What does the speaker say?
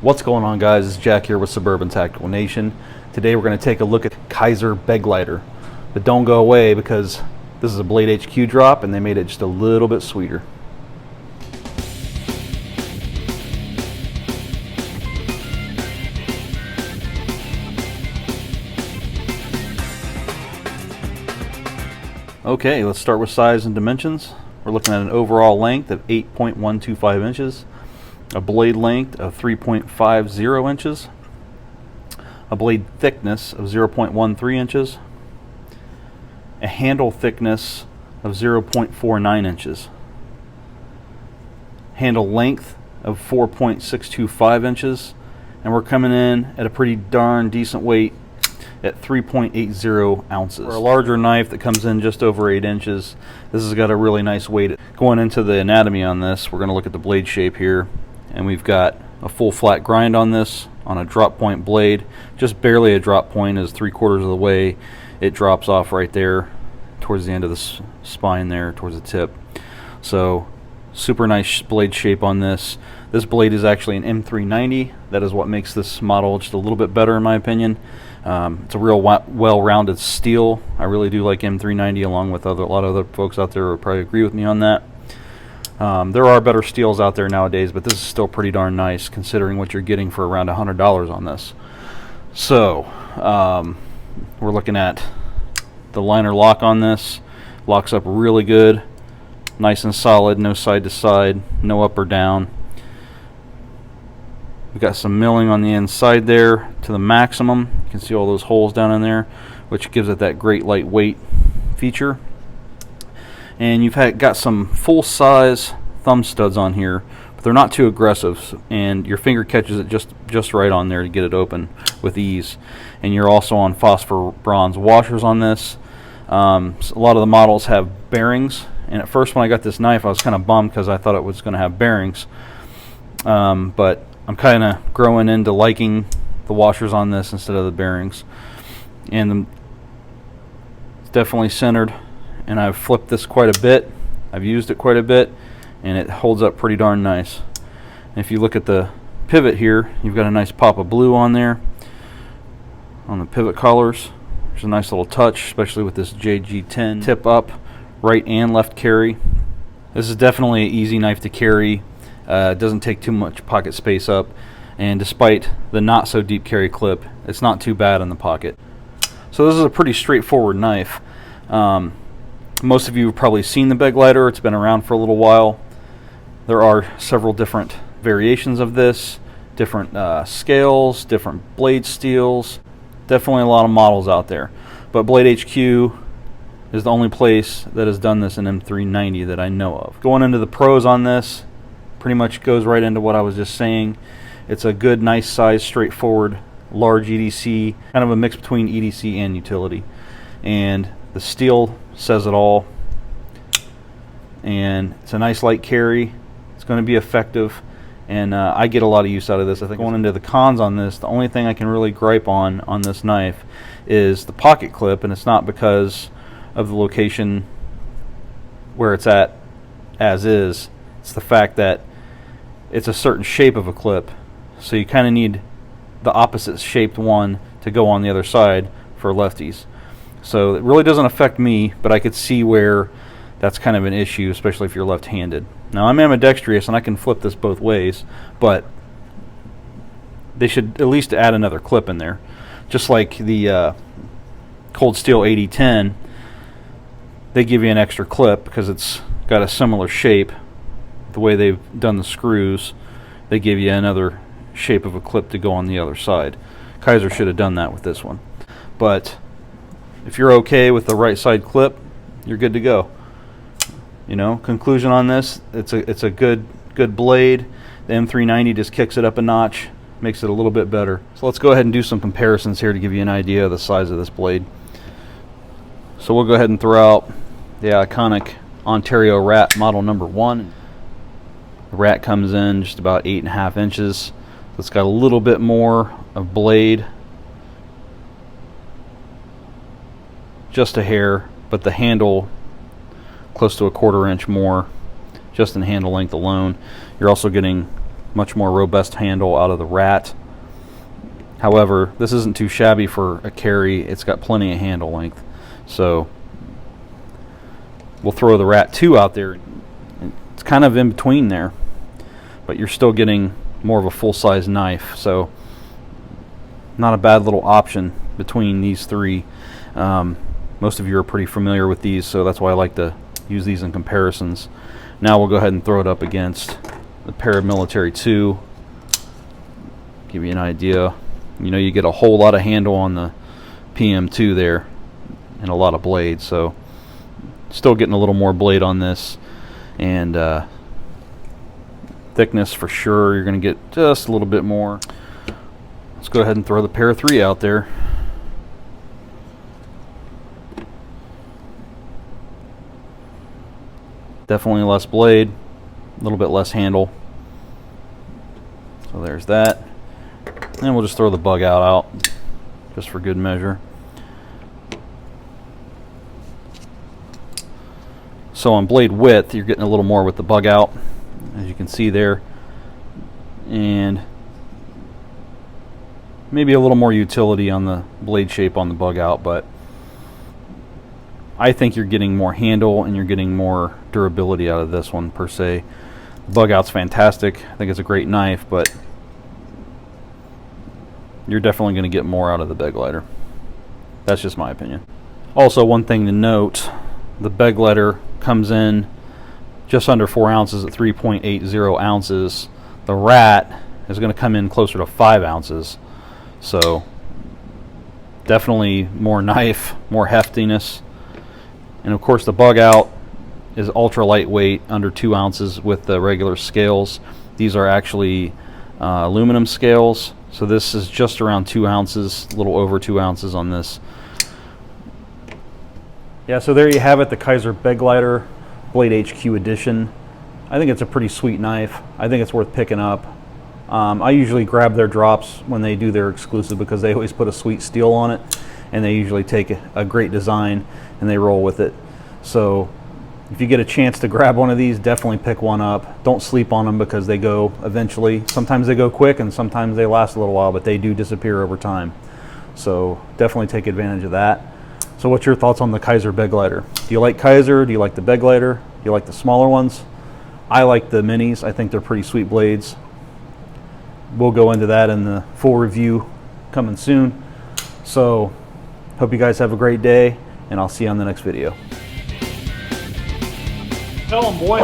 What's going on, guys? It's Jack here with Suburban Tactical Nation. Today we're going to take a look at Kizer Begleiter. But don't go away, because this is a Blade HQ drop and they made it just a little bit sweeter. Okay, let's start with size and dimensions. We're looking at an overall length of 8.125 inches, a blade length of 3.50 inches, a blade thickness of 0.13 inches, a handle thickness of 0.49 inches, handle length of 4.625 inches, and we're coming in at a pretty darn decent weight at 3.80 ounces. For a larger knife that comes in just over 8 inches, this has got a really nice weight. Going into the anatomy on this, we're going to look at the blade shape here, and we've got a full flat grind on this on a drop point blade. Just barely a drop point, as 3/4 of the way it drops off right there towards the end of the spine there, towards the tip. So super nice blade shape on this. This blade is actually an M390. That is what makes this model just a little bit better, in my opinion. It's a real well-rounded steel. I really do like M390, along with a lot of other folks out there who would probably agree with me on that. There are better steels out there nowadays, but this is still pretty darn nice considering what you're getting for around $100 on this. So we're looking at the liner lock on this. Locks up really good, nice and solid, no side to side, no up or down. We've got some milling on the inside there to the maximum. You can see all those holes down in there, which gives it that great lightweight feature. And you've got some full-size thumb studs on here, but they're not too aggressive, and your finger catches it just right on there to get it open with ease. And you're also on phosphor bronze washers on this. So a lot of the models have bearings, and at first when I got this knife I was kind of bummed because I thought it was going to have bearings, but I'm kind of growing into liking the washers on this instead of the bearings. And it's definitely centered, and I've flipped this quite a bit. I've used it quite a bit, and it holds up pretty darn nice. And if you look at the pivot here, you've got a nice pop of blue on there on the pivot collars. There's a nice little touch, especially with this JG10 tip up, right and left carry. This is definitely an easy knife to carry. It doesn't take too much pocket space up, and despite the not so deep carry clip, it's not too bad in the pocket. So this is a pretty straightforward knife. Most of you have probably seen the Begleiter. It's been around for a little while. There are several different variations of this, different scales, different blade steels. Definitely a lot of models out there, but Blade HQ is the only place that has done this in M390 that I know of. Going into the pros on this, pretty much goes right into what I was just saying. It's a good, nice size, straightforward, large EDC, kind of a mix between EDC and utility. And the steel says it all. And it's a nice light carry. It's going to be effective, and I get a lot of use out of this. I think going into the cons on this, the only thing I can really gripe on this knife is the pocket clip, and it's not because of the location where it's at as is. It's the fact that it's a certain shape of a clip, so you kind of need the opposite shaped one to go on the other side for lefties. So it really doesn't affect me, but I could see where that's kind of an issue, especially if you're left-handed. Now, I'm ambidextrous and I can flip this both ways, but they should at least add another clip in there. Just like the Cold Steel 8010, they give you an extra clip because it's got a similar shape. The way they've done the screws, they give you another shape of a clip to go on the other side. Kizer should have done that with this one. But if you're okay with the right side clip, you're good to go. You know, conclusion on this, it's a good blade. The M390 just kicks it up a notch, makes it a little bit better. So let's go ahead and do some comparisons here to give you an idea of the size of this blade. So we'll go ahead and throw out the iconic Ontario Rat model number 1. The Rat comes in just about 8.5 inches. So it's got a little bit more of blade, just a hair, but the handle close to 1/4 inch more just in handle length alone. You're also getting much more robust handle out of the Rat. However, this isn't too shabby for a carry. It's got plenty of handle length. So we'll throw the Rat 2 out there. It's kind of in between there, but you're still getting more of a full-size knife. So not a bad little option between these three. Most of you are pretty familiar with these, so that's why I like to use these in comparisons. Now we'll go ahead and throw it up against the Paramilitary 2. Give you an idea. You know, you get a whole lot of handle on the PM2 there and a lot of blade, so still getting a little more blade on this, and thickness for sure you're going to get just a little bit more. Let's go ahead and throw the Para 3 out there. Definitely less blade, a little bit less handle. So there's that. And we'll just throw the bug out just for good measure. So on blade width, you're getting a little more with the bug out, as you can see there. And maybe a little more utility on the blade shape on the bug out, but I think you're getting more handle and you're getting more durability out of this one per se. The bug out's fantastic. I think it's a great knife, but you're definitely going to get more out of the Begleiter. That's just my opinion. Also, one thing to note, the Begleiter comes in just under 4 ounces at 3.80 ounces. The Rat is going to come in closer to 5 ounces. So definitely more knife, more heftiness. And of course the bug out is ultra lightweight, under 2 ounces with the regular scales. These are actually aluminum scales, so this is just around 2 ounces, a little over 2 ounces on this. Yeah, so there you have it, the Kizer Begleiter Blade HQ edition. I think it's a pretty sweet knife. I think it's worth picking up. I usually grab their drops when they do their exclusive because they always put a sweet steel on it, and they usually take a great design and they roll with it. So if you get a chance to grab one of these, definitely pick one up. Don't sleep on them because they go eventually. Sometimes they go quick and sometimes they last a little while, but they do disappear over time. So definitely take advantage of that. So what's your thoughts on the Kizer Begleiter? Do you like Kizer? Do you like the Begleiter? Do you like the smaller ones? I like the minis. I think they're pretty sweet blades. We'll go into that in the full review coming soon. So hope you guys have a great day, and I'll see you on the next video. Tell them, boy.